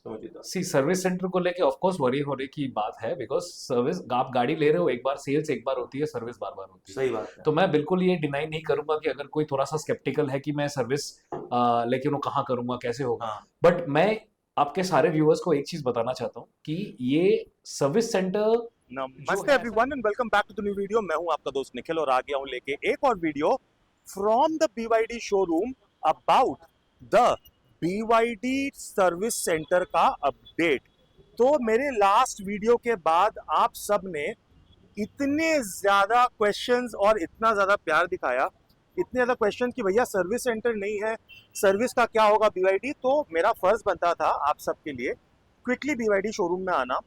समझिए। सी service centre को लेके ऑफ कोर्स वरी होने की बात है, बिकॉज सर्विस आप गाड़ी ले रहे हो एक बार, सेल्स एक बार होती है, सर्विस बार बार होती है। सही बात है। तो मैं बिल्कुल ये डिनाई नहीं करूंगा कि अगर कोई थोड़ा सा स्केप्टिकल है कि मैं सर्विस लेकिन वो कहाँ करूंगा, कैसे होगा, हाँ बट मैं आपके सारे व्यूअर्स को एक चीज बताना चाहता हूँ कि ये सर्विस सेंटर जो नमस्ते है everyone and welcome back to the new video. मैं हूं आपका दोस्त निखिल और आ गया हूं लेके एक और video from the BYD showroom about the BYD service centre का अपडेट। तो मेरे लास्ट वीडियो के बाद आप सब ने इतने ज्यादा क्वेश्चंस और इतना ज्यादा प्यार दिखाया, इतने ज्यादा क्वेश्चन कि भैया सर्विस सेंटर नहीं है, सर्विस का क्या होगा BYD। तो मेरा फर्ज बनता था आप सबके लिए क्विकली BYD शोरूम में आना,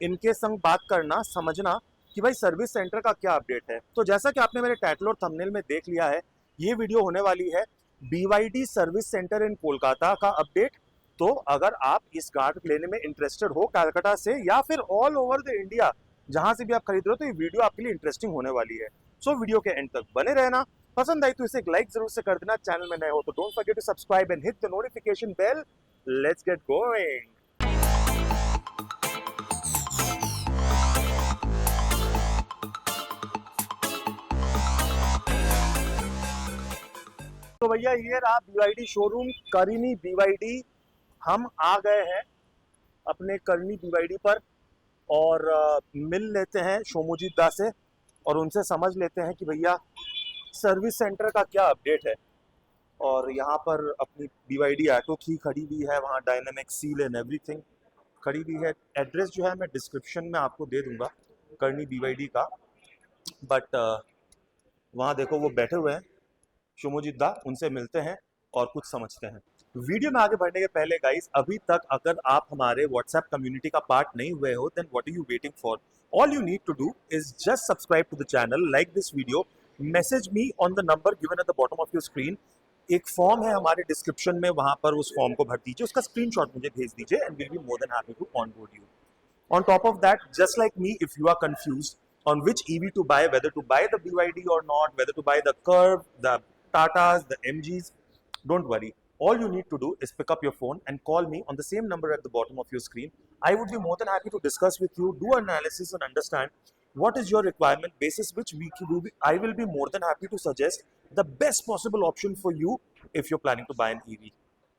इनके संग बात करना, समझना कि भाई सर्विस सेंटर का क्या अपडेट है। तो जैसा कि आपने मेरे टाइटल और थंबनेल में देख लिया है, ये वीडियो होने वाली है BYD सर्विस सेंटर इन कोलकाता का अपडेट। तो अगर आप इस गाड़ी लेने में इंटरेस्टेड हो कलकत्ता से या फिर ऑल ओवर द इंडिया जहां से भी आप खरीद रहे हो, तो ये वीडियो आपके लिए इंटरेस्टिंग होने वाली है। सो वीडियो के एंड तक बने रहना। पसंद आई तो इसे एक लाइक जरूर से कर देना, चैनल में नए हो तो don't forget to subscribe and hit the notification bell. Let's get going. तो भैया ये रहा BYD शोरूम, करीनी BYD। हम आ गए हैं अपने करीनी BYD पर और मिल लेते हैं शोमोजीत दा से और उनसे समझ लेते हैं कि भैया सर्विस सेंटर का क्या अपडेट है। और यहाँ पर अपनी BYD ऑटो की खड़ी हुई है, वहाँ डायनेमिक सील एंड एवरीथिंग खड़ी हुई है। एड्रेस जो है मैं डिस्क्रिप्शन में आपको दे दूंगा करनी BYD का, बट वहाँ देखो वो बैठे हुए हैं शोमोजीत दा, उनसे मिलते हैं और कुछ समझते हैं। वीडियो में आगे बढ़ने के पहले गाइस, अभी तक अगर आप हमारे व्हाट्सएप कम्युनिटी का पार्ट नहीं हुए हो, then what are you waiting for? All you need to do is just subscribe to the channel, like this video, message me on the number given at the bottom of your screen. एक form है हमारे description में, वहां पर उस form को भर दीजिए, उसका स्क्रीनशॉट मुझे भेज दीजिए and will be more than happy to onboard you. On top of that, just like me, if you are confused on which EV to buy, whether to buy the BYD or not, whether to buy the Curve, the Tatas, the MGs, don't worry. All you need to do is pick up your phone and call me on the same number at the bottom of your screen. I would be more than happy to discuss with you, do analysis and understand what is your requirement, basis which I will be more than happy to suggest the best possible option for you if you're planning to buy an EV.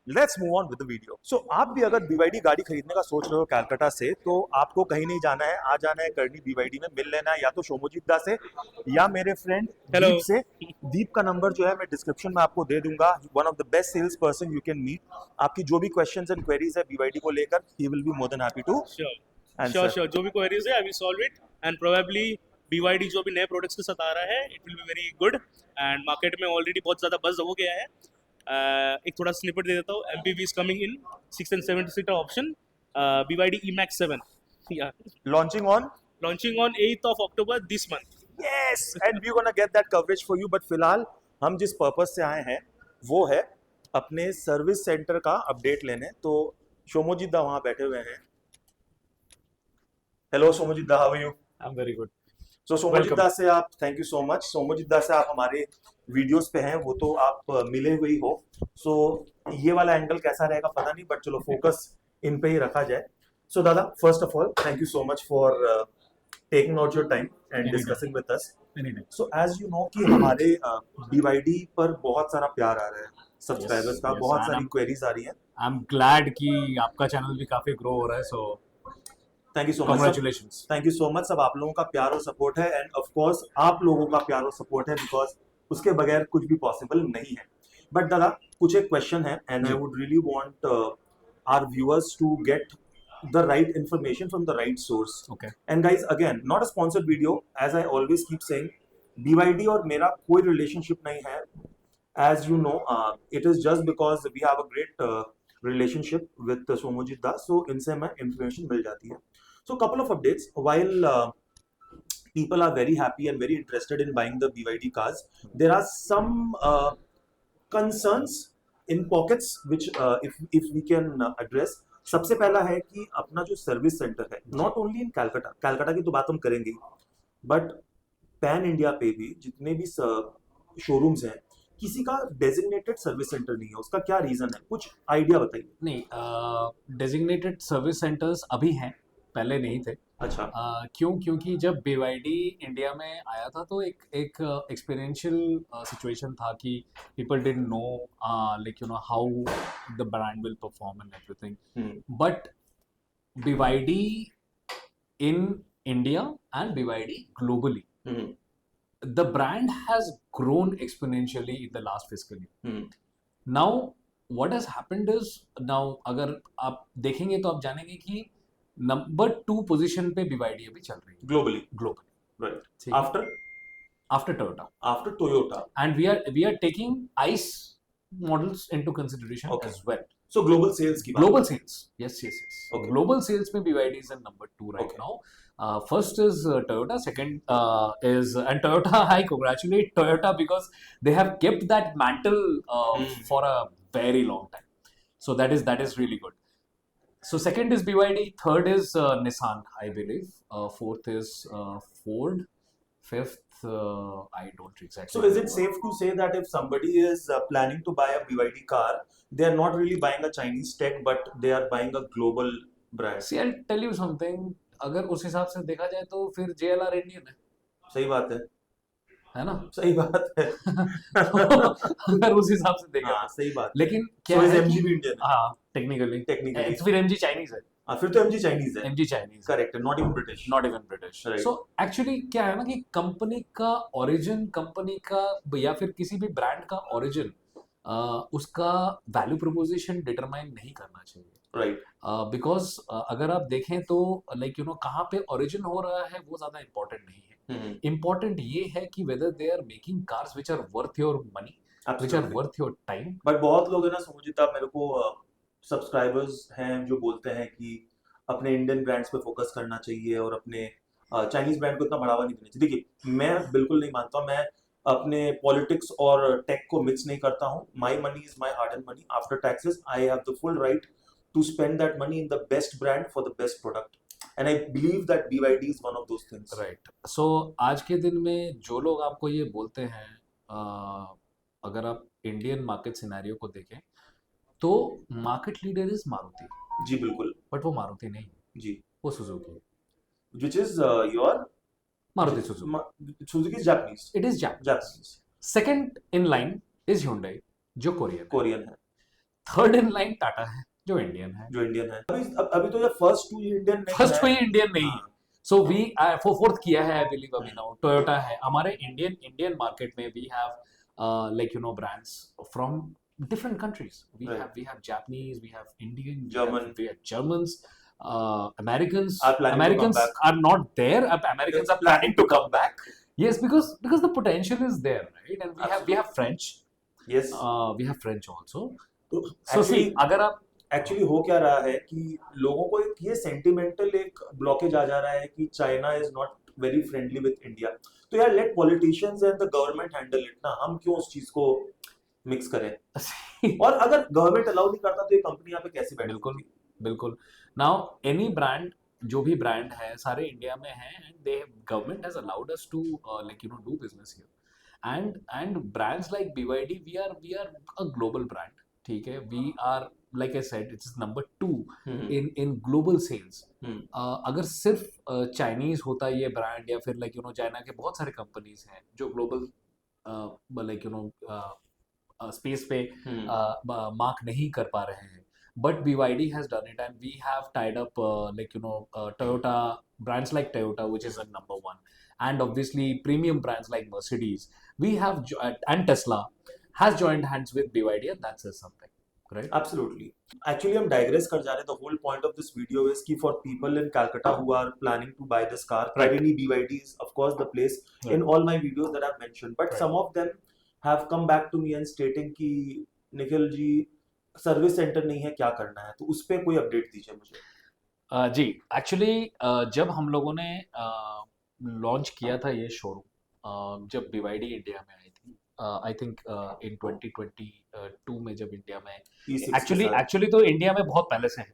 Let's move on with the video. So आप भी अगर BYD गाड़ी खरीदने का सोच रहे हो कलकत्ता से, तो आपको कहीं नहीं जाना है, आ जाना है करनी BYD में, मिल लेना है या तो शोमोजीत दा से या मेरे फ्रेंड दीप से। दीप का नंबर जो है मैं डिस्क्रिप्शन में आपको दे दूंगा। One of the best sales person you can meet. आपकी जो भी क्वेश्चंस एंड क्वेरीज है BYD को लेकर, he will be more than happy to sure जो भी क्वेरीज है I will solve it and probably BYD जो भी नए प्रोडक्ट्स के साथ आ रहा है, it will be very good and market में ऑलरेडी बहुत ज़्यादा बज़ हो गया है। एक थोड़ा स्निपेट दे देता हूँ। MPV is coming in 6 and 7 seater option, BYD E-Max 7 launching on 8th of October this month. yes and we're gonna get that coverage for you, but फिलहाल हम जिस पर्पस से आए हैं वो है अपने सर्विस सेंटर का अपडेट लेने। तो शोमोजीत दा वहां बैठे हुए हैं। Hello Shomojit da, how are you? I am very good. So Shomojit da से आप, thank you so much. Shomojit da से आप हमारे वीडियोस पे हैं, वो तो आप मिले हुए ही हो। सो ये वाला एंगल कैसा रहेगा पता नहीं, बट चलो फोकस इन पे ही रखा जाए। सो दादा, first of all thank you so much for taking out your time and discussing with us. So as you know कि हमारे BYD पर बहुत सारा प्यार आ रहा है सब्सक्राइबर्स का, बहुत सारी क्वेरीज आ रही हैं। आई एम ग्लैड कि आपका चैनल भी काफी ग्रो हो रहा है, so thank you so much, congratulations. Thank you so much. सब आप लोगों का प्यार और सपोर्ट है एंड ऑफ कोर्स आप लोगों का प्यार और सपोर्ट है, बिकॉज उसके बगैर कुछ भी पॉसिबल नहीं है। बट दादा, कुछ एक क्वेश्चन है and I would really want our viewers to get the right information from the right source. Okay. And guys, again, not a sponsored video, as I always keep saying, BYD और मेरा कोई relationship नहीं है, as you know, it is just because we have a great relationship with Somojit Da, so इनसे हमें information मिल जाती है। So couple of updates, while people are very happy and very interested in buying the BYD cars, there are some concerns in pockets which if we can address। सबसे पहला है कि अपना जो सर्विस सेंटर है, not only in Calcutta की तो बात हम करेंगे, बट पैन इंडिया पे भी जितने भी शोरूम्स हैं, किसी का डेजिग्नेटेड सर्विस सेंटर नहीं है, उसका क्या रीजन है, कुछ आइडिया बताइए। नहीं, डेजिग्नेटेड सर्विस सेंटर्स अभी हैं, पहले नहीं थे। अच्छा। क्यों? क्योंकि जब BYD इंडिया में आया था तो एक एक एक्सपीरियंशियल सिचुएशन था कि people didn't know like you know how the brand will perform and everything, but BYD in India and BYD globally, the brand has grown exponentially in the last fiscal year. Now what has happened is, now अगर आप देखेंगे तो आप जानेंगे कि number 2 position पे BYD अभी चल रही है globally. Globally, right. After after Toyota and we are taking ICE models into consideration Okay. as well. So global sales की बात। Global sales, yes. Okay. Global sales में BYD is in number 2 right Okay. now. First is Toyota, second is, and Toyota, I congratulate Toyota because they have kept that mantle for a very long time. So that is really good. So second is BYD, third is Nissan, I believe. Fourth is Ford. Fifth, I don't exactly. So is it safe to say that if somebody is planning to buy a BYD car, they are not really buying a Chinese tech, but they are buying a global brand? See, I'll tell you something. अगर उस हिसाब से देखा जाए तो फिर JLR Indian सही बात है ना? सही बात है। अगर उस हिसाब से देखा हाँ, सही बात। लेकिन क्या So is है MG कि भी इंडियन है? हाँ, टेक्निकली फिर MG चाइनीज है, फिर तो MG चाइनीज है। MG चाइनीज, करेक्ट है, not even British. Not even British. Right. So actually क्या है ना कि कंपनी का ओरिजिन, कंपनी का या फिर किसी भी ब्रांड का ओरिजिन उसका वैल्यू प्रोपोजिशन डिटरमाइन नहीं करना चाहिए, राइट। बिकॉज अगर आप देखें तो लाइक यू नो कहाँ पे ओरिजिन हो रहा है वो ज्यादा इंपॉर्टेंट नहीं है। इम्पॉर्टेंट ये है कि whether they are making cars which are worth your money, which are worth your time. But बहुत लोग है ना सुमोजित, मेरे को सब्सक्राइबर्स हैं जो बोलते हैं कि अपने इंडियन ब्रांड्स पे फोकस करना चाहिए और अपने चाइनीज ब्रांड को इतना बढ़ावा नहीं देना चाहिए। देखिए, मैं बिल्कुल नहीं मानता, मैं अपने पॉलिटिक्स और टेक को मिक्स नहीं करता हूँ। My money is my hard earned money, after taxes I have the full right to spend that money in the best brand for the best product, and I believe that BYD is one of those things. Right. So आज के दिन में जो लोग आपको ये बोलते हैं, अगर आप इंडियन मार्केट सिनेरियो को देखें तो मार्केट लीडर इज मारुति, जी बिल्कुल। बट वो मारुति नहीं है, जी, वो सुजुकी है। which is your Maruti Suzuki, Suzuki is Japanese। It is Japanese. Japanese, second in line is Hyundai जो कोरियन, कोरियन है, थर्ड इन लाइन टाटा है जो इंडियन है, जो इंडियन है। अभी तो ये फर्स्ट टू इंडियन नहीं फर्स्ट है। कोई इंडियन नहीं है। सो वी फोर्थ किया है आई बिलीव अभी नाउ टोयोटा है। हमारे इंडियन मार्केट में we have like you know brands from different countries. We have Japanese, we have Indian, German. we have Germans, Americans. Are planning to Americans come back. are not there. Americans are planning to come back. Yes, because the potential is there, right? And we have French. Yes. We have French also. तो So see, अगर आप actually हो क्या रहा है कि लोगों को एक ये सेंटिमेंटल एक ब्लॉकेज आ जा रहा है कि China is not very friendly with India, तो यार let politicians and the government handle it ना, हम क्यों उस चीज को मिक्स करें। और अगर गवर्नमेंट अलाउ नहीं करता तो ये कंपनी यहाँ पे कैसे बैठ? बिल्कुल बिल्कुल। नाउ एनी ब्रांड, जो भी ब्रांड है सारे इंडिया में हैं, and the government has allowed us to like you know do business here, and brands like BYD we are a global brand, ठीक है। We are like I said it's number 2 in global sales. अगर सिर्फ Chinese होता ये brand या फिर like you no China के बहुत सारे कंपनीज हैं जो global like you no space पे मार्क नहीं कर पा रहे हैं, but BYD has done it, and we have tied up like you know Toyota, brands like Toyota, which is a number 1, and obviously premium brands like Mercedes. We have and Tesla has joined hands with BYD, and that says something, right? Absolutely. Actually, हम digress कर जा रहे हैं. The whole point of this video is कि for people in Calcutta who are planning to buy this car, Karini BYD is of course the place in all my videos that I've mentioned. But some of them have come back to me and stating कि Nikhil ji service centre नहीं है, क्या करना है? तो उस पे कोई अपडेट दीजिए मुझे। जी, एक्चुअली जब हम लोगों ने लॉन्च किया था ये शोरूम, जब BYD इंडिया में आई थी, आई थिंक इन 2022 में जब इंडिया में, एक्चुअली तो इंडिया में बहुत पहले से है,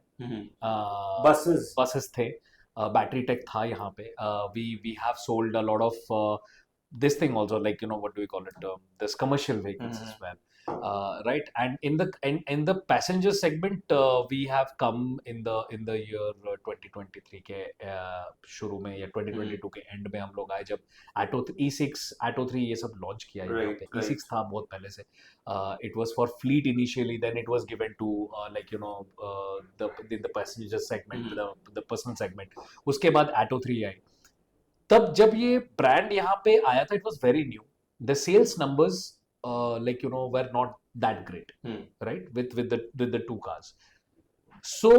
बसेस थे, बैटरी टेक था यहाँ पे, we have sold a lot of this thing also, like, you know, what do we call it, this commercial vehicles as well, right? And in the passenger segment, we have come in the year 2023 के शुरू में या 2022 के and में हम लोग आए, जब Atto E6 Atto 3 ये सब लॉन्च किया यहाँ Right, पे। E6 था बहुत पहले से, it was for fleet initially, then it was given to like, you know, the passenger segment, the personal segment, उसके बाद Atto 3 आई। तब जब ये ब्रांड यहाँ पे आया था, it was very new, the sales numbers like, you know, were not that great, right, with the two cars. So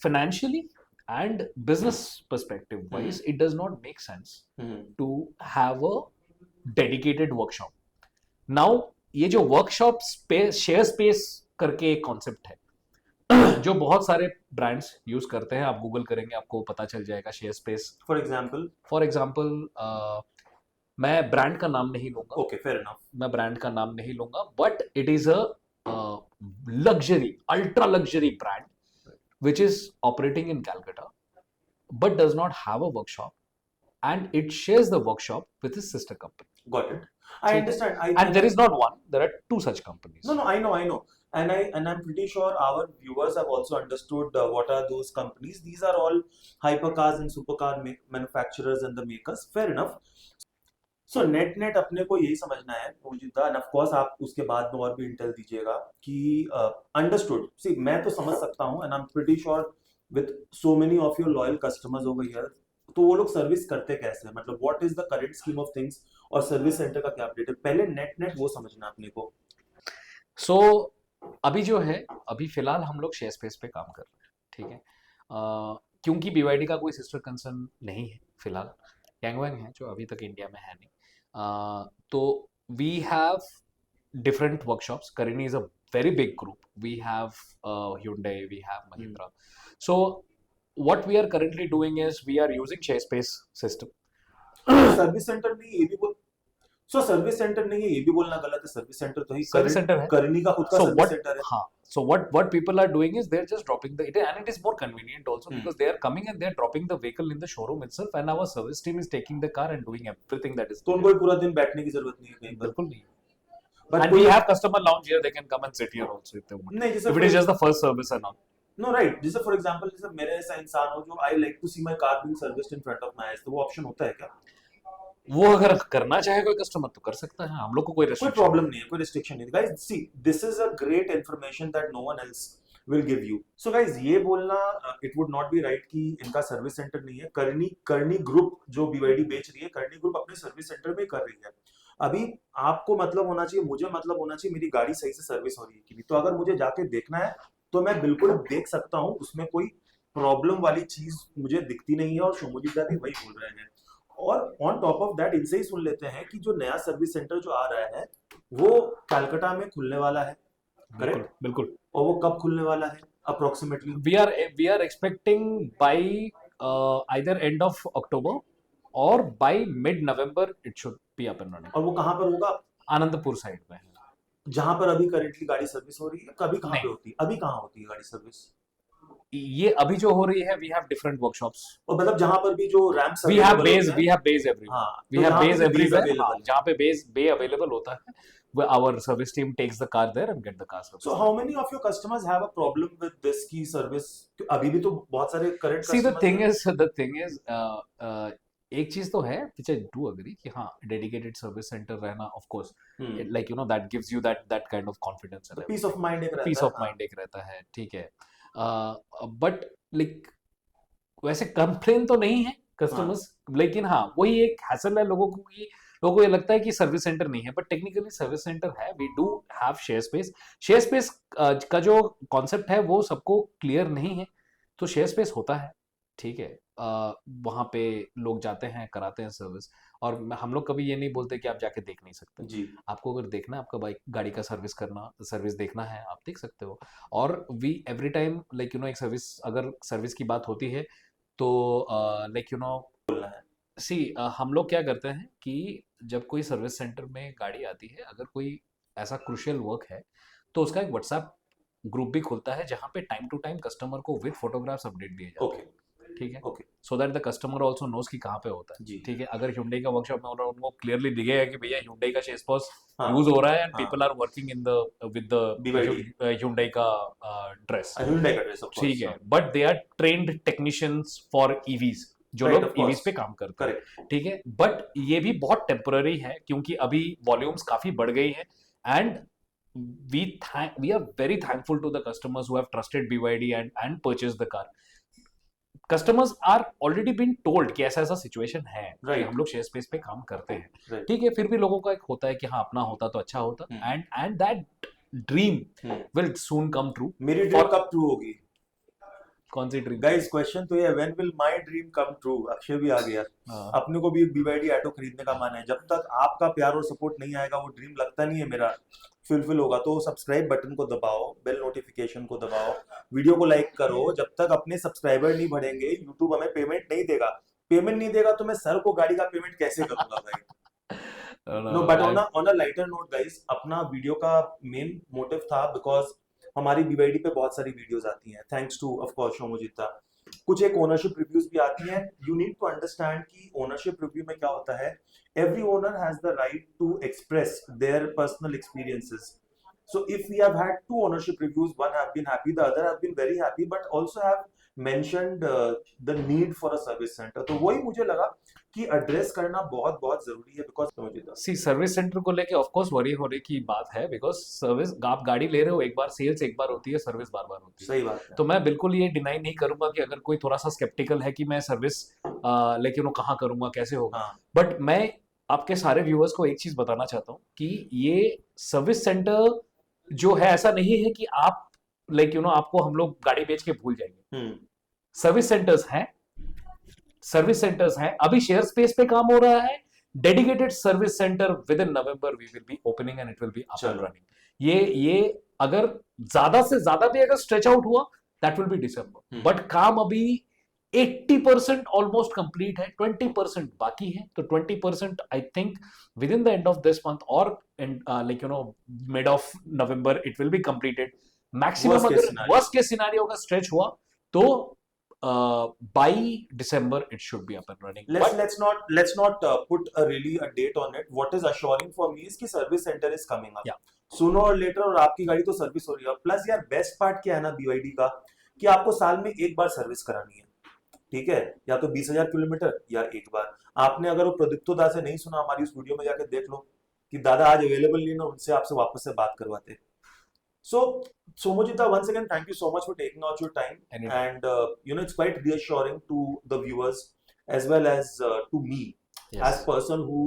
financially and business perspective wise, it does not make sense to have a dedicated workshop. Now ये जो workshop space, share space करके एक concept है जो बहुत सारे brands use करते हैं, आप गूगल करेंगे आपको पता चल जाएगा शेयर स्पेस। फॉर एग्जांपल मैं ब्रांड का नाम नहीं लूंगा, ओके, फेयर इनफ, मैं ब्रांड का नाम नहीं लूंगा, but it is a luxury, ultra luxury brand which is operating in Calcutta but does not have a workshop, and it shares the workshop with its sister company. Got it. I understand. And there is not one, there are two such companies. No, I know. And I'm pretty sure our viewers have also understood what are those companies. These are all hypercars and supercar manufacturers and the makers. Fair enough. So net अपने को यही समझना है मुझे, and of course आप उसके बाद में और भी इंटेल दीजिएगा कि understood. See, मैं तो समझ सकता हूँ, and I'm pretty sure with so many of your loyal customers over here, तो वो लोग सर्विस करते कैसे हैं, मतलब what is the current scheme of things और सर्विस सेंटर का क्या अपडेट है, पहले नेट वो समझना अपने को। सो अभी जो है, अभी फिलहाल हम लोग शेयर स्पेस पे काम कर रहे हैं, ठीक है, क्योंकि BYD का कोई सिस्टर कंसर्न नहीं है फिलहाल, Yangwang है जो अभी तक इंडिया में है नहीं, तो we have different workshops. Karini is a very big group. We have Hyundai, we have Mahindra. So what we are currently doing is we are using ShareSpace system. Service centre नहीं, ये भी बोल, so service centre नहीं है ये भी बोलना गलत है, सर्विस सेंटर तो ही सर्विस सेंटर है, Karini का खुद का सर्विस सेंटर है। हाँ, so what people are doing is they're just dropping and it is more convenient also because they are coming and they're dropping the vehicle in the showroom itself, and our service team is taking the car and doing everything that is. तो उनको पूरा दिन बैठने की जरूरत नहीं है कहीं पर, बिल्कुल नहीं। But and we have customer lounge here, they can come and sit here also if they want. नहीं, जैसे if it is just the first service and all. No, right. जैसे फॉर एग्जांपल जैसे मेरे ऐसा इंसान हो जो I like to see my car being serviced in front of my eyes, तो वो ऑप्शन होता है क्या? वो अगर करना चाहे कोई कस्टमर तो कर सकता है, हम लोग को कोई कोई प्रॉब्लम नहीं है, कोई रिस्ट्रिक्शन नहीं है। Guys see, this is a great information that no one else will give you. So guys ये बोलना it would not be right कि इनका सर्विस सेंटर नहीं है। करनी ग्रुप जो BYD बेच रही है, करनी ग्रुप अपने सर्विस सेंटर में कर रही है। अभी आपको मतलब होना चाहिए, मुझे मतलब होना चाहिए मेरी गाड़ी सही से सर्विस हो रही है कि नहीं। तो अगर मुझे जाके देखना है तो मैं बिल्कुल देख सकता हूँ, उसमें कोई प्रॉब्लम वाली चीज मुझे दिखती नहीं है, और शुभजीत दा भी वही बोल रहे हैं। और ऑन टॉप ऑफ दैट इनसे ही सुन लेते हैं कि जो नया सर्विस सेंटर जो आ रहा है वो कलकत्ता में खुलने वाला है, करेक्ट? बिल्कुल। और वो कब खुलने वाला है approximately? we are expecting by either end of October or by mid November it should be up and running. और वो कहाँ पर होगा? आनंदपुर साइड में, जहां पर अभी करेंटली गाड़ी सर्विस हो रही है। कभी कहाँ पे होती है? अभी कहाँ होती है गाड़ी सर्विस? ये अभी जो हो रही है, we have different workshops. और मतलब जहां पर भी जो ramp we have base everywhere. हाँ, we have base everywhere. available. जहाँ पे bay available होता है, our service team takes the car there and get the car service. So how many of your customers have a problem with this key service? अभी भी तो बहुत सारे current See, the customers thing is एक चीज तो है which I do agree कि हाँ, dedicated service center रहना, of course, like, you know, that gives you that kind of confidence and peace of mind एक रहता है। peace of mind एक रहता है, ठीक है। बट लाइक वैसे कंप्लेन तो नहीं है कस्टमर्स, लेकिन हाँ वही एक हैसल है लोगों को ये लगता है कि सर्विस सेंटर नहीं है, बट टेक्निकली सर्विस सेंटर है। We do have share space का जो कॉन्सेप्ट है वो सबको क्लियर नहीं है, तो शेयर स्पेस होता है, ठीक है। वहाँ पे लोग जाते हैं, कराते हैं सर्विस, और हम लोग कभी ये नहीं बोलते कि आप जाके देख नहीं सकते जी। आपको अगर देखना है, आपका गाड़ी का सर्विस देखना है, आप देख सकते हो। और we every time like, you know, एक अगर सर्विस की बात होती है तो लाइक, यू नो, सी हम लोग क्या करते हैं कि जब कोई सर्विस सेंटर में गाड़ी आती है, अगर कोई ऐसा क्रूशियल वर्क है तो उसका एक व्हाट्सएप ग्रुप भी खुलता है जहाँ पे टाइम टू टाइम कस्टमर को विद फोटोग्राफ्स अपडेट दिए जाते हैं। ठीक है, okay so that the customer also knows कि कहाँ पे होता है, जी ठीक है। अगर Hyundai का वर्कशॉप में होना, उनको क्लियरली दिखेगा कि भैया Hyundai का चेसपॉस हाँ यूज हो रहा है एंड हाँ people are working in the with the BYD Hyundai का ड्रेस, Hyundai का ड्रेस ऑफ ठीक कोर्स है, but they are trained technicians for EVs, जो राइट लोग ऑफ ईवीज कोर्स पे काम करते हैं, करेक्ट ठीक है। बट ये भी बहुत टेम्पररी है क्योंकि अभी वॉल्यूम्स काफी बढ़ गई है and we are very thankful to the customers who have trusted BYD and purchased the car. Customers are already been told कि ऐसा ऐसा सिचुएशन है कि Right. हम लोग शेयर स्पेस पे काम करते हैं, Right. ठीक है। फिर भी लोगों का एक होता है कि हाँ अपना होता तो अच्छा होता, and that dream will soon come true. मेरी ड्रीम कब ट्रू होगी कौन सी ड्रीम? गाइस? क्वेश्चन तो ये है, when will my dream come true? Akshay भी आ गया। अपने को भी एक BYD ऑटो खरीदने का मन है। जब तक आपका प्यार और सपोर्ट नहीं आएगा वो ड्रीम लगता नहीं है मेरा फुलफिल होगा। तो सब्सक्राइब बटन को दबाओ, बेल नोटिफिकेशन को दबाओ, वीडियो को लाइक करो। जब तक अपने सब्सक्राइबर नहीं बढ़ेंगे यूट्यूब हमें पेमेंट नहीं देगा। पेमेंट नहीं देगा तो मैं सर को गाड़ी का पेमेंट कैसे करूंगा भाई? No but on a lighter note guys, अपना वीडियो का मेन मोटिव था बिकॉज हमारी BYD पे बहुत सारी वीडियोस आती हैं, थैंक्स टू ऑफ कोर्स शोमोजिता। कुछ एक ओनरशिप रिव्यूज भी आती हैं। यू नीड टू अंडरस्टैंड कि ओनरशिप रिव्यू में क्या होता है। Every owner has the right to express their personal experiences. So if we have had two ownership reviews, one have been happy, the other have been very happy, but also have mentioned the need for a service center. तो वही मुझे लगा कि address करना बहुत बहुत जरूरी है बिकॉज सी सर्विस सेंटर को लेके ऑफ कोर्स वरी होने की बात है, बिकॉज सर्विस आप गाड़ी ले रहे हो एक बार, सेल्स एक बार होती है, सर्विस बार बार होती है। सही बात है। तो मैं बिल्कुल ये डिनाई नहीं करूंगा कि अगर कोई थोड़ा सा स्केप्टिकल है कि मैं सर्विस लेकिन वो कहाँ करूंगा, कैसे होगा, हाँ बट मैं आपके सारे व्यूअर्स को एक चीज बताना चाहता हूँ कि ये सर्विस सेंटर जो है ऐसा नहीं है कि आप आपको हम लोग गाड़ी बेच के भूल जाएंगे। सर्विस सेंटर्स हैं, अभी शेयर स्पेस पे काम हो रहा है। Dedicated service centre within November we will be opening and it will be up and running. ये अगर ज्यादा से ज्यादा भी अगर स्ट्रेच आउट हुआ that will be December, but काम अभी 80% ऑलमोस्ट कंप्लीट है, 20% बाकी है। तो 20% I think within the end of this month और mid of November it will be completed maximum. अगर वर्स्ट केस सिनेरियो का स्ट्रेच हुआ तो by December it should be up and running. Let's not put really a date on it. What is assuring for me is कि service center is coming up. Yeah. Sooner or later और आपकी गाड़ी तो service हो रही है। Plus यार best part क्या है ना BYD का, कि आपको साल में एक बार सर्विस करानी है, ठीक है, या तो 20,000 किलोमीटर या एक बार। आपने अगर वो प्रदीप्तो दा से नहीं सुना, हमारी उस वीडियो में जाकर देख लो कि दादा आज अवेलेबल नहीं ना, उनसे आपसे वापस से बात करवाते। So Somojita, once again, thank you so much for taking out your time. Anytime. And it's quite reassuring to the viewers as well as to me, Yes. as person who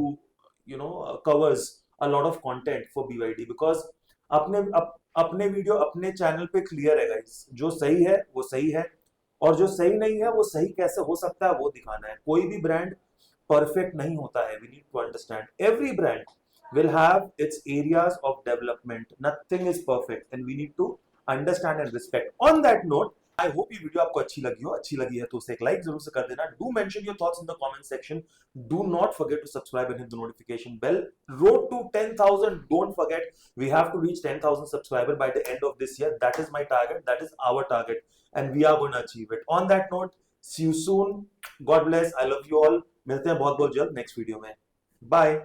covers a lot of content for BYD, because अपने video अपने channel पे clear है guys. जो सही है वो सही है और जो सही नहीं है वो सही कैसे हो सकता है वो दिखाना है। कोई भी ब्रांड परफेक्ट नहीं होता है। We need to understand every brand will have its areas of development. Nothing is perfect and we need to understand and respect. On that note, I hope ये वीडियो आपको अच्छी लगी हो। अच्छी लगी है तो उसे एक लाइक जरूर से कर देना। Do mention your thoughts in the comment section. Do not forget to subscribe and hit the notification bell. Road to 10,000. Don't forget, we have to reach 10,000 subscribers by the end of this year. That is my target. That is our target, and we are going to achieve it. On that note, see you soon. God bless. I love you all. मिलते हैं बहुत बहुत जल्द next video में। Bye.